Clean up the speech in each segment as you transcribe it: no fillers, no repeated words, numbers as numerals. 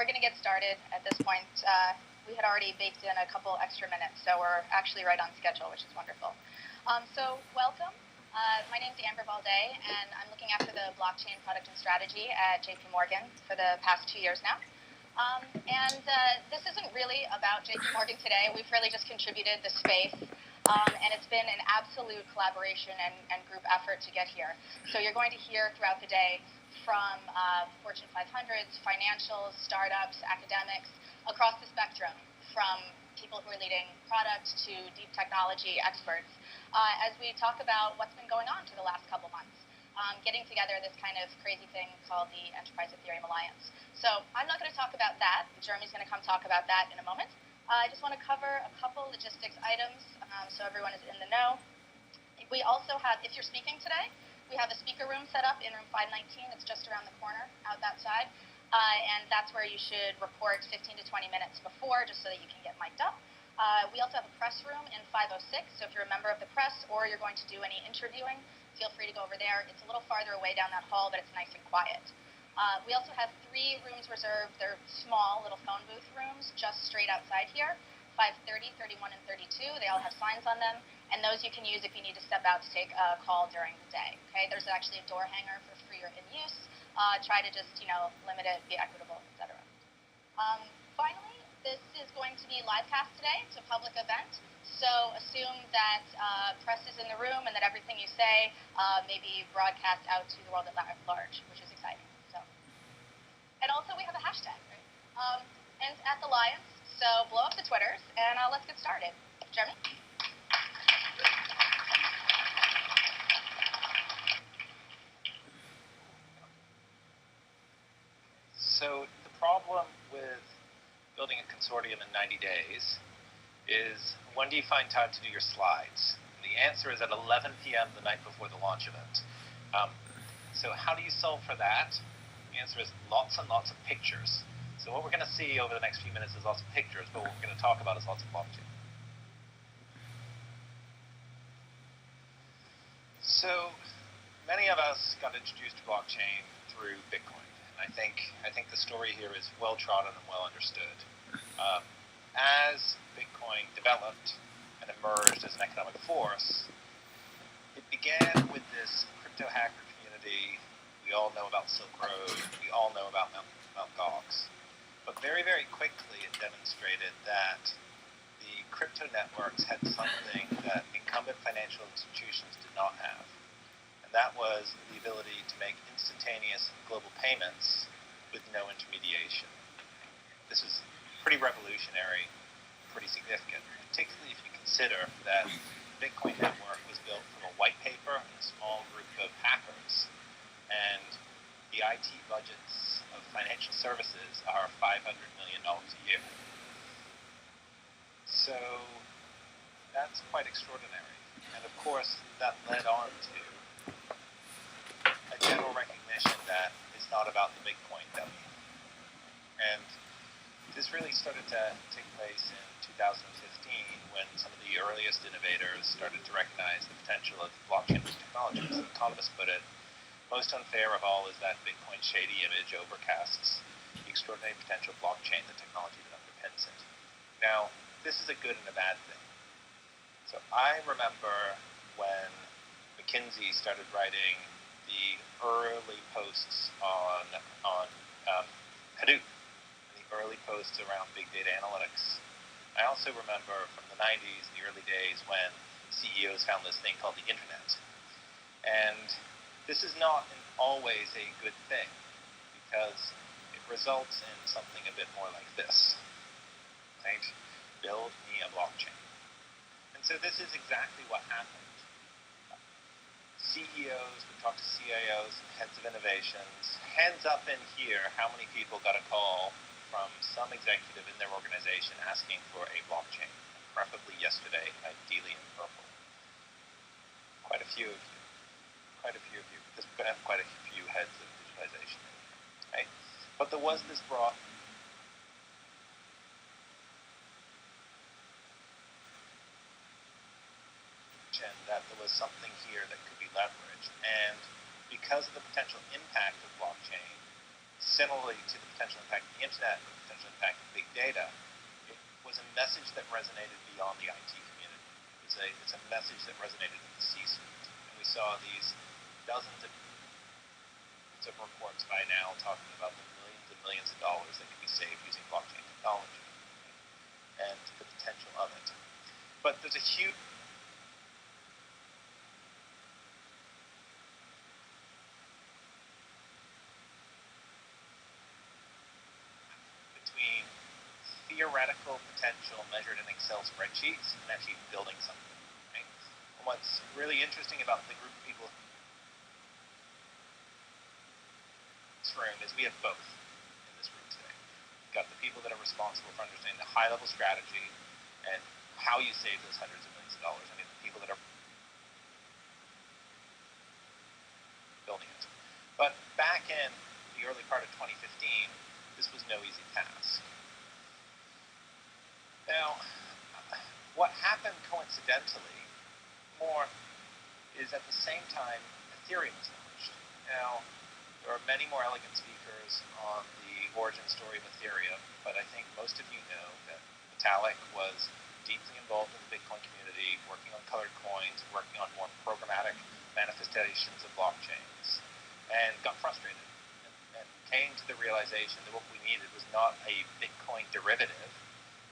we're going to get started at this point. We had already baked in a couple extra minutes, so we're actually right on schedule, which is wonderful. So welcome. My name's Amber Balday, and I'm looking after the blockchain product and strategy at JP Morgan for the past 2 years now. This isn't really about JP Morgan today. We've really just contributed the space, and it's been an absolute collaboration and group effort to get here. So you're going to hear throughout the day from Fortune 500s, financials, startups, academics, across the spectrum, from people who are leading product to deep technology experts, as we talk about what's been going on for the last couple months, getting together this kind of crazy thing called the Enterprise Ethereum Alliance. So I'm not going to talk about that. Jeremy's going to come talk about that in a moment. I just want to cover a couple logistics items so everyone is in the know. We also have, if you're speaking today, we have a speaker room set up in room 519. It's just around the corner out that side. And that's where you should report 15 to 20 minutes before, just so that you can get mic'd up. We also have a press room in 506, so if you're a member of the press or you're going to do any interviewing, feel free to go over there. It's a little farther away down that hall, but it's nice and quiet. We also have 3 rooms reserved. They're small little phone booth rooms just straight outside here, 530, 31, and 32. They all have signs on them, and those you can use if you need to step out to take a call during the day. Okay, there's actually a door hanger for free or in use. Try to just, limit it, be equitable, etc. Finally, this is going to be live cast today. It's a public event, so assume that press is in the room and that everything you say may be broadcast out to the world at large, which is exciting. So, and also we have a hashtag, right? And at the Alliance, so blow up the Twitters, and let's get started. Jeremy? So the problem with building a consortium in 90 days is, when do you find time to do your slides? And the answer is at 11 p.m. the night before the launch event. So how do you solve for that? The answer is lots and lots of pictures. So what we're going to see over the next few minutes is lots of pictures, but what we're going to talk about is lots of blockchain. So many of us got introduced to blockchain through Bitcoin. I think the story here is well trodden and well understood. As Bitcoin developed and emerged as an economic force, it began with this crypto hacker community. We all know about Silk Road. We all know about Mt. Gox. But very, very quickly it demonstrated that the crypto networks had something that incumbent financial institutions did not have. That was the ability to make instantaneous global payments with no intermediation. This is pretty revolutionary, pretty significant, particularly if you consider that the Bitcoin network was built from a white paper and a small group of hackers, and the IT budgets of financial services are $500 million a year. So that's quite extraordinary. And of course, that led on to a general recognition that it's not about the big coin dummy. And this really started to take place in 2015 when some of the earliest innovators started to recognize the potential of blockchain technology. As economists put it, most unfair of all is that Bitcoin's shady image overcasts the extraordinary potential of blockchain, the technology that underpins it. Now, this is a good and a bad thing. So I remember when McKinsey started writing the early posts on Hadoop, and the early posts around big data analytics. I also remember from the 90s, the early days, when CEOs found this thing called the internet. And this is not always a good thing, because it results in something a bit more like this, right? Build me a blockchain. And so this is exactly what happened. CEOs would talk to CIOs, heads of innovations. Hands up in here, how many people got a call from some executive in their organization asking for a blockchain, preferably yesterday, ideally in purple? Quite a few of you. Quite a few of you, because we're going to have quite a few heads of digitization in here, right? But there was this broad that there was something here that could be leveraged. And because of the potential impact of blockchain, similarly to the potential impact of the internet and the potential impact of big data, it was a message that resonated beyond the IT community. It's a message that resonated in the C-suite. And we saw these dozens of reports by now talking about the millions and millions of dollars that can be saved using blockchain technology and the potential of it. But there's a huge between theoretical potential measured in Excel spreadsheets and actually building something. Right? And what's really interesting about the group of people in this room is we have both in this room today. We've got the people that are responsible for understanding the high-level strategy and how you save those hundreds of millions of dollars. I mean, the people that are building it. But back in the early part of 2015, this was no easy task. Now, what happened coincidentally more is at the same time Ethereum was launched. Now, there are many more elegant speakers on the origin story of Ethereum, but I think most of you know that Vitalik was deeply involved in the Bitcoin community, working on colored coins, working on more programmatic manifestations of blockchains, and got frustrated and came to the realization that what we needed was not a Bitcoin derivative,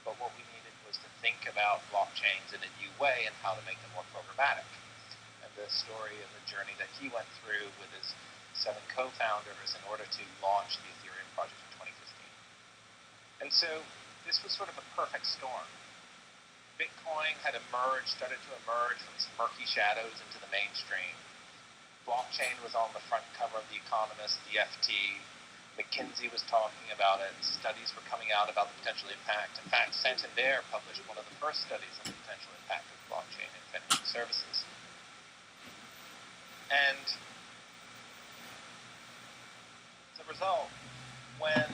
but what we needed was to think about blockchains in a new way and how to make them more programmatic. And the story and the journey that he went through with his 7 co-founders in order to launch the Ethereum project in 2015. And so this was sort of a perfect storm. Bitcoin had started to emerge from its murky shadows into the mainstream. Blockchain was on the front cover of The Economist, the FT. McKinsey was talking about it. Studies were coming out about the potential impact. In fact, Santander published one of the first studies on the potential impact of blockchain in financial services. And as a result, when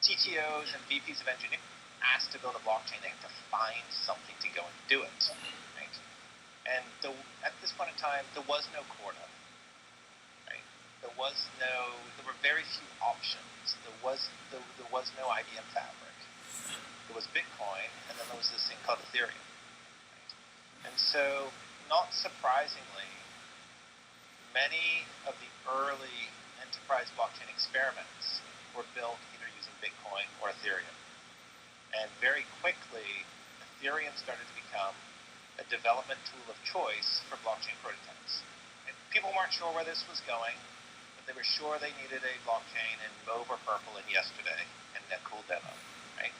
CTOs and VPs of engineering asked to build a blockchain, they had to find something to go and do it. Right? And at this point in time, there was no Corda. Right? There were very few options. There was no IBM Fabric. There was Bitcoin, and then there was this thing called Ethereum. Right? And so, not surprisingly, many of the early enterprise blockchain experiments were built either using Bitcoin or Ethereum. And very quickly, Ethereum started to become a development tool of choice for blockchain prototypes. And people weren't sure where this was going, but they were sure they needed a blockchain in mauve or purple in yesterday and a cool demo, right?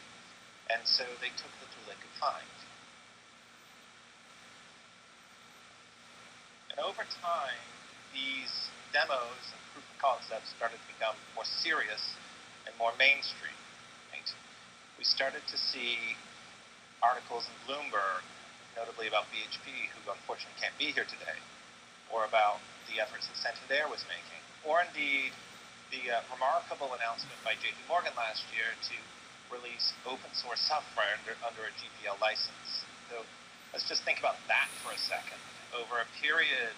And so they took the tool they could find. And over time, these demos and proof of concepts started to become more serious and more mainstream. Right? We started to see articles in Bloomberg, notably about BHP, who unfortunately can't be here today, or about the efforts that Santander was making, or indeed the remarkable announcement by JP Morgan last year to release open source software under a GPL license. So let's just think about that for a second. Over a period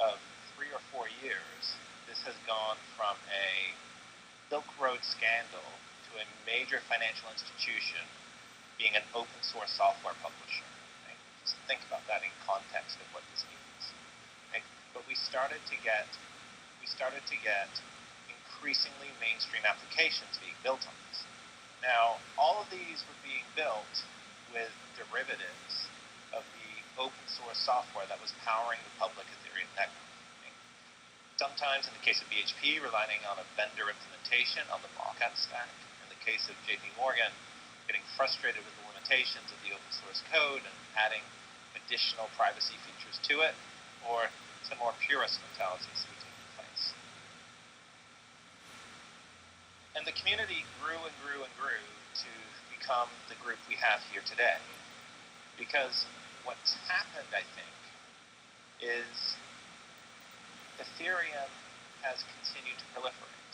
of 3 or 4 years, this has gone from a Silk Road scandal to a major financial institution being an open source software publisher. Right? Just think about that in context of what this means. Right? But we started to get increasingly mainstream applications being built on this. Now, all of these were being built with derivatives of the open source software that was powering the public Ethereum network. Sometimes, in the case of BHP, relying on a vendor implementation on the Mockup stack. In the case of JP Morgan, getting frustrated with the limitations of the open source code and adding additional privacy features to it, or some more purist mentalities were taking place. And the community grew and grew and grew to become the group we have here today. Because what's happened, I think, is Ethereum has continued to proliferate.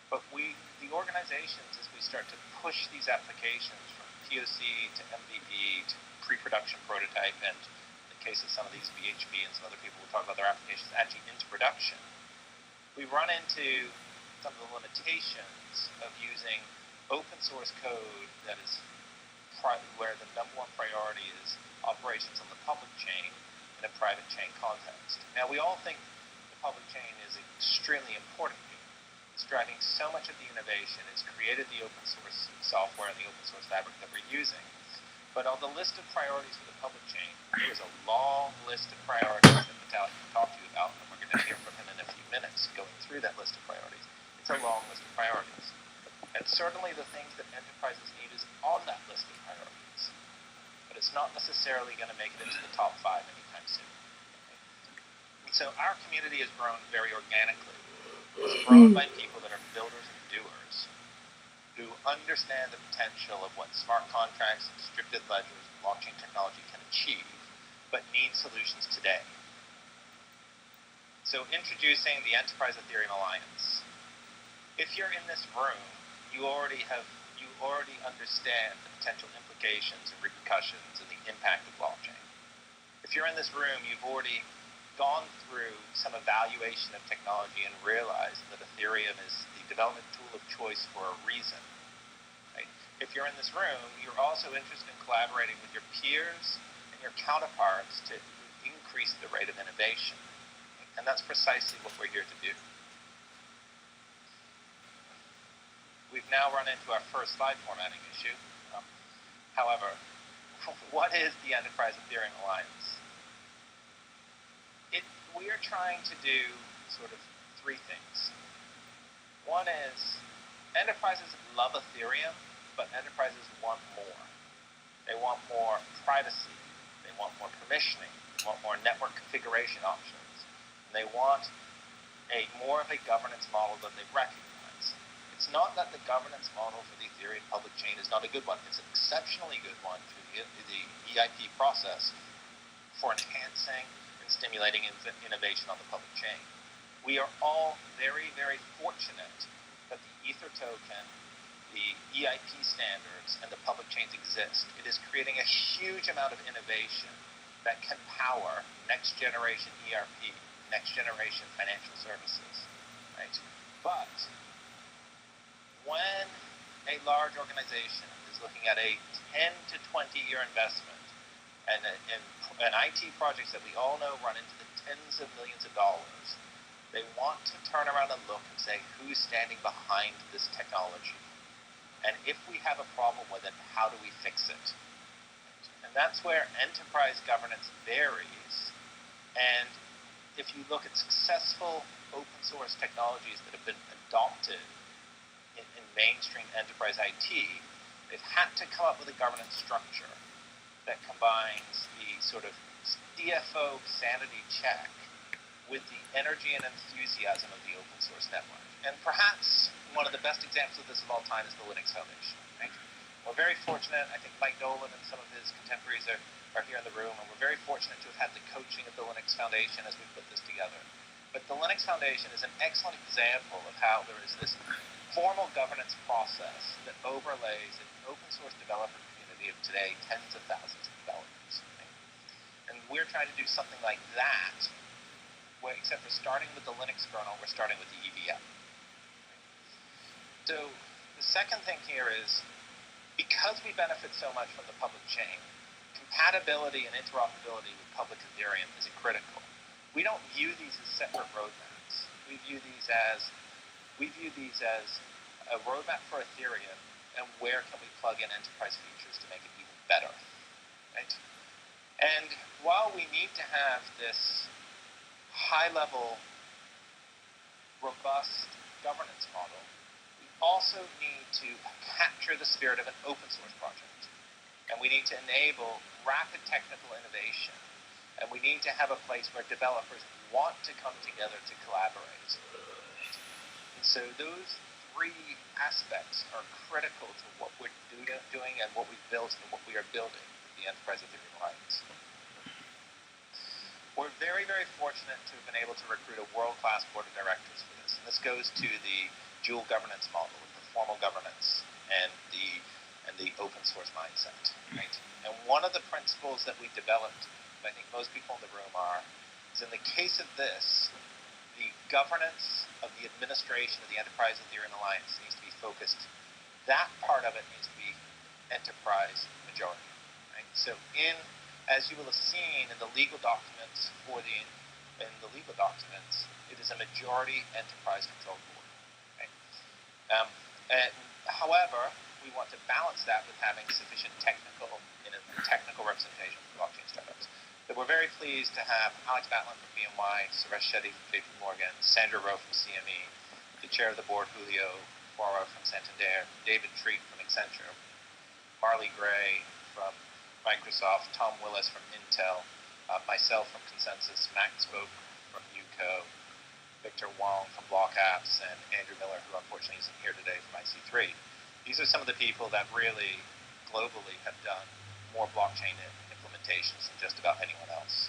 But the organizations, as we start to push these applications from POC to MVP to pre-production prototype and the the case of some of these BHP and some other people will talk about their applications actually into production, we run into some of the limitations of using open source code that is where the number one priority is operations on the public chain in a private chain context. Now, we all think the public chain is extremely important here. It's driving so much of the innovation. It's created the open source software and the open source fabric that we're using. But on the list of priorities for the public chain, there is a long list of priorities that Vitalik can talk to you about, and we're going to hear from him in a few minutes going through that list of priorities. It's a long list of priorities. And certainly the things that enterprises need is on that list of priorities. But it's not necessarily going to make it into the top 5 anytime soon. And so our community has grown very organically. It's grown by people that are builders and doers who understand the potential of what smart contracts, distributed ledgers, and blockchain technology can achieve, but need solutions today. So introducing the Enterprise Ethereum Alliance. If you're in this room, you already understand the potential implications and repercussions and the impact of blockchain. If you're in this room, you've already gone through some evaluation of technology and realized that Ethereum is the development tool of choice for a reason. Right? If you're in this room, you're also interested in collaborating with your peers and your counterparts to increase the rate of innovation. And that's precisely what we're here to do. We've now run into our first slide formatting issue. However, what is the Enterprise Ethereum Alliance? We are trying to do sort of 3 things. One is enterprises love Ethereum, but enterprises want more. They want more privacy. They want more permissioning. They want more network configuration options. And they want more of a governance model than they recognize. It's not that the governance model for the Ethereum public chain is not a good one. It's an exceptionally good one through the EIP process for enhancing and stimulating innovation on the public chain. We are all very, very fortunate that the Ether token, the EIP standards, and the public chains exist. It is creating a huge amount of innovation that can power next generation ERP, next generation financial services. Right? But when a large organization is looking at a 10 to 20 year investment and IT projects that we all know run into the tens of millions of dollars, they want to turn around and look and say, who's standing behind this technology? And if we have a problem with it, how do we fix it? And that's where enterprise governance varies. And if you look at successful open source technologies that have been adopted in mainstream enterprise IT, they've had to come up with a governance structure that combines the sort of CFO sanity check with the energy and enthusiasm of the open source network. And perhaps one of the best examples of this of all time is the Linux Foundation. Right? We're very fortunate. I think Mike Dolan and some of his contemporaries are here in the room, and we're very fortunate to have had the coaching of the Linux Foundation as we put this together. But the Linux Foundation is an excellent example of how there is this formal governance process that overlays an open source developer community of today, tens of thousands of developers. Right? And we're trying to do something like that, where except for starting with the Linux kernel, we're starting with the EVM. Right? So the second thing here is, because we benefit so much from the public chain, compatibility and interoperability with public Ethereum is critical. We don't view these as separate roadmaps. We view these as a roadmap for Ethereum, and where can we plug in enterprise features to make it even better, right? And while we need to have this high-level, robust governance model, we also need to capture the spirit of an open source project. And we need to enable rapid technical innovation. And we need to have a place where developers want to come together to collaborate. And so those 3 aspects are critical to what we're doing and what we've built and what we are building with the Enterprise Ethereum Alliance. We're very, very fortunate to have been able to recruit a world-class board of directors for this. And this goes to the dual governance model, the formal governance and the open source mindset. Right? And one of the principles that we developed but I think most people in the room are, is in the case of this, the governance of the administration of the Enterprise Ethereum Alliance needs to be focused. That part of it needs to be enterprise majority. Right? So as you will have seen in the legal documents it is a majority enterprise control board. Right? However, we want to balance that with having sufficient technical representation for blockchain startups. So we're very pleased to have Alex Batlin from BNY, Suresh Shetty from JP Morgan, Sandra Rowe from CME, the chair of the board, Julio Fora from Santander, David Treat from Accenture, Marley Gray from Microsoft, Tom Willis from Intel, myself from Consensus, Max Spoke from UCO, Victor Wong from Block Apps, and Andrew Miller, who unfortunately isn't here today, from IC3. These are some of the people that really globally have done more blockchain implementations than just about anyone else.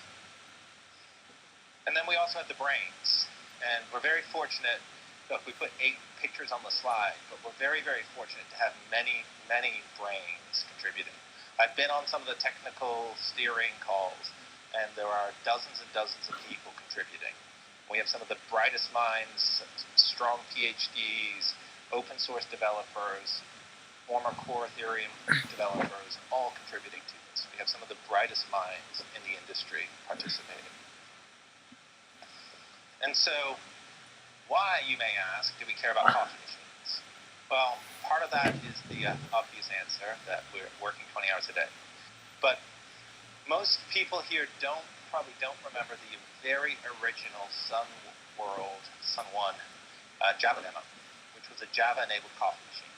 And then we also have the brains. And we're very fortunate, look, we put 8 pictures on the slide, but we're very, very fortunate to have many, many brains contributing. I've been on some of the technical steering calls, and there are dozens and dozens of people contributing. We have some of the brightest minds, strong PhDs, open source developers, former core Ethereum developers, all contributing to this. We have some of the brightest minds in the industry participating. And so, why, you may ask, do we care about coffee machines? Well, part of that is the obvious answer, that we're working 20 hours a day. But most people here probably don't remember the very original Sun 1 Java demo, which was a Java-enabled coffee machine.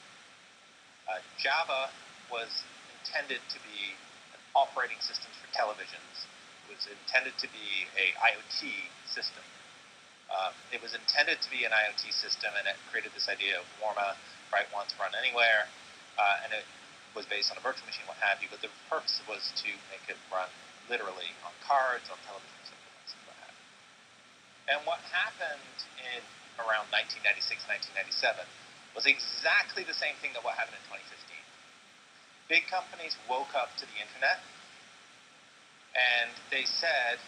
Java was intended to be an operating system for televisions. It was intended to be an IoT system. It was intended to be an IoT system, and it created this idea of warma, write once, run anywhere, and it was based on a virtual machine, what have you, but the purpose was to make it run literally on cards, on television systems, and what have you. And what happened in around 1996, 1997 was exactly the same thing that what happened in 2015. Big companies woke up to the internet, and they said,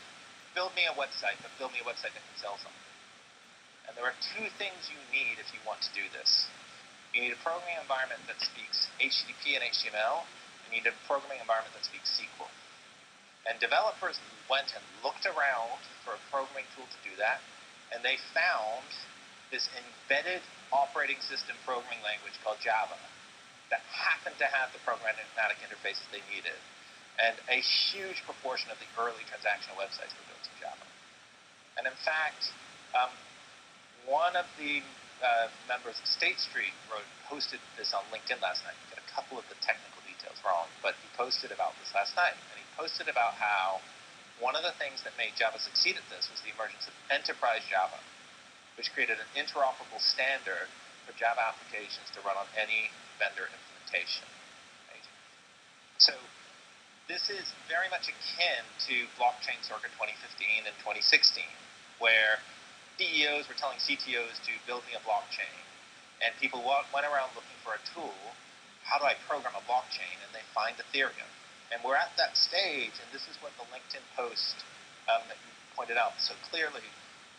build me a website, but build me a website that can sell something. And there are 2 things you need if you want to do this. You need a programming environment that speaks HTTP and HTML, and you need a programming environment that speaks SQL. And developers went and looked around for a programming tool to do that, and they found this embedded operating system programming language called Java that happened to have the programmatic interfaces they needed. And a huge proportion of the early transactional websites were built in Java. And in fact, one of the members of State Street posted this on LinkedIn last night. Got a couple of the technical details wrong, but he posted about this last night. And he posted about how one of the things that made Java succeed at this was the emergence of enterprise Java, which created an interoperable standard for Java applications to run on any vendor implementation. Right? So this is very much akin to blockchain circa 2015 and 2016, where CEOs were telling CTOs to build me a blockchain, and people went around looking for a tool. How do I program a blockchain? And they find Ethereum. And we're at that stage, and this is what the LinkedIn post pointed out so clearly,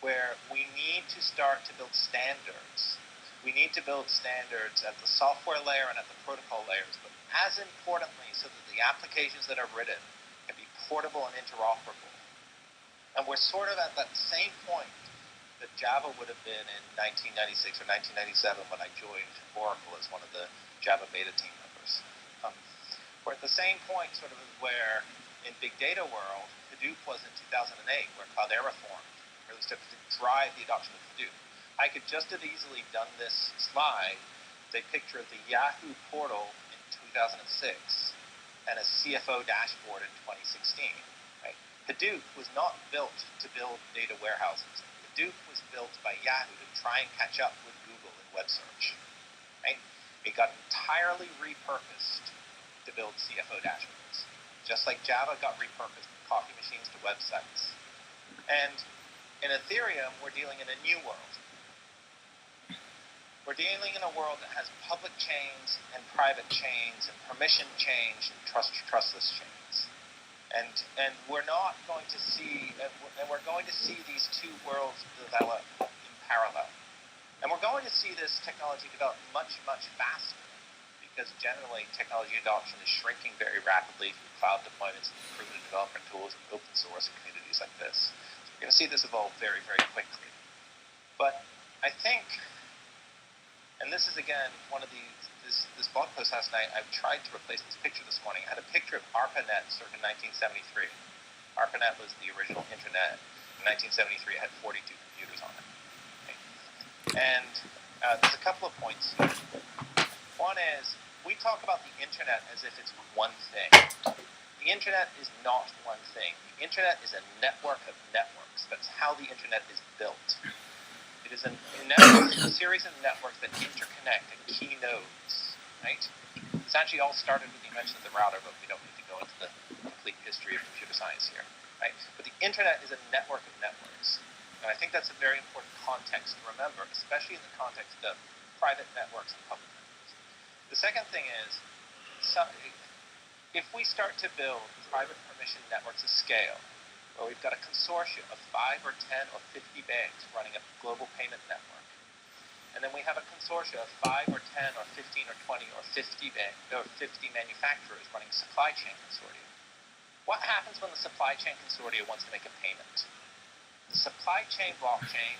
where we need to start to build standards. We need to build standards at the software layer and at the protocol layers, but as importantly, so that the applications that are written can be portable and interoperable. And we're sort of at that same point that Java would have been in 1996 or 1997 when I joined Oracle as one of the Java beta team members. We're at the same point sort of where in big data world, Hadoop was in 2008, where Cloudera formed, really started to drive the adoption of Hadoop. I could just have easily done this slide with a picture of the Yahoo portal in 2006 and a CFO dashboard in 2016. Right? Hadoop was not built to build data warehouses. Hadoop was built by Yahoo to try and catch up with Google in web search. Right? It got entirely repurposed to build CFO dashboards, just like Java got repurposed from coffee machines to websites. And in Ethereum, we're dealing in a new world. We're dealing in a world that has public chains and private chains and permission chains and trustless chains. And we're not going to see, and we're going to see these two worlds develop in parallel. And we're going to see this technology develop much, much faster, because generally technology adoption is shrinking very rapidly through cloud deployments and proven developer tools and open source and communities like this. So we're going to see this evolve very, very quickly. But I think, and this is again one of this blog post last night, I've tried to replace this picture this morning. I had a picture of ARPANET circa 1973. ARPANET was the original internet. In 1973, it had 42 computers on it. Okay? And there's a couple of points here. One is, we talk about the internet as if it's one thing. The internet is not one thing. The internet is a network of networks. That's how the internet is built. It is a series of networks that interconnect at key nodes, right? This actually all started with the invention of the router, but we don't need to go into the complete history of computer science here, right? But the internet is a network of networks. And I think that's a very important context to remember, especially in the context of private networks and public networks. The second thing is, if we start to build private permission networks of scale, where we've got a consortium of 5 or 10 or 50 banks running a global payment network, and then we have a consortium of 5 or 10 or 15 or 20 or 50 manufacturers running a supply chain consortium. What happens when the supply chain consortium wants to make a payment? The supply chain blockchain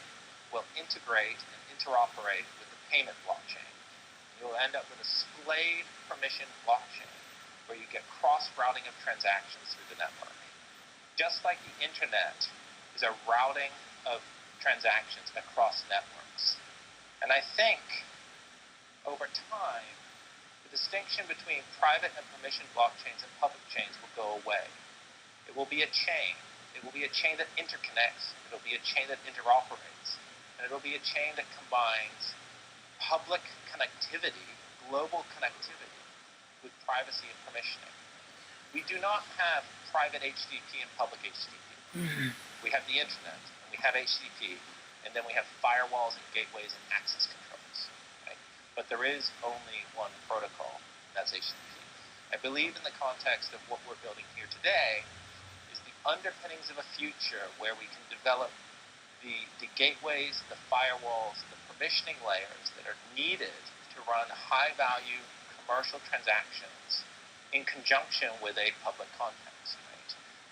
will integrate and interoperate with the payment blockchain. You'll end up with a splayed permission blockchain where you get cross-routing of transactions through the network. Just like the internet is a routing of transactions across networks. And I think, over time, the distinction between private and permission blockchains and public chains will go away. It will be a chain. It will be a chain that interconnects. It will be a chain that interoperates. And it will be a chain that combines public connectivity, global connectivity, with privacy and permissioning. We do not have private HTTP and public HTTP. Mm-hmm. We have the internet, and we have HTTP, and then we have firewalls and gateways and access controls. Right? But there is only one protocol, and that's HTTP. I believe in the context of what we're building here today is the underpinnings of a future where we can develop the gateways, the firewalls, the permissioning layers that are needed to run high-value commercial transactions in conjunction with a public context, right?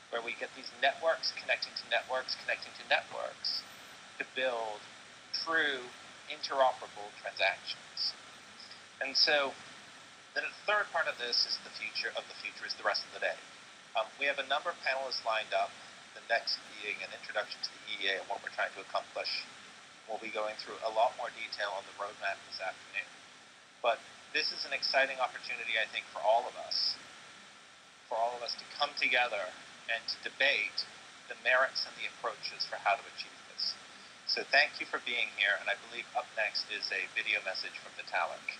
Where we get these networks connecting to networks to build true interoperable transactions. And so then the third part of this is the future is the rest of the day. We have a number of panelists lined up, the next being an introduction to the EEA and what we're trying to accomplish. We'll be going through a lot more detail on the roadmap this afternoon. But this is an exciting opportunity, I think, for all of us to come together and to debate the merits and the approaches for how to achieve this. So thank you for being here, and I believe up next is a video message from Vitalik.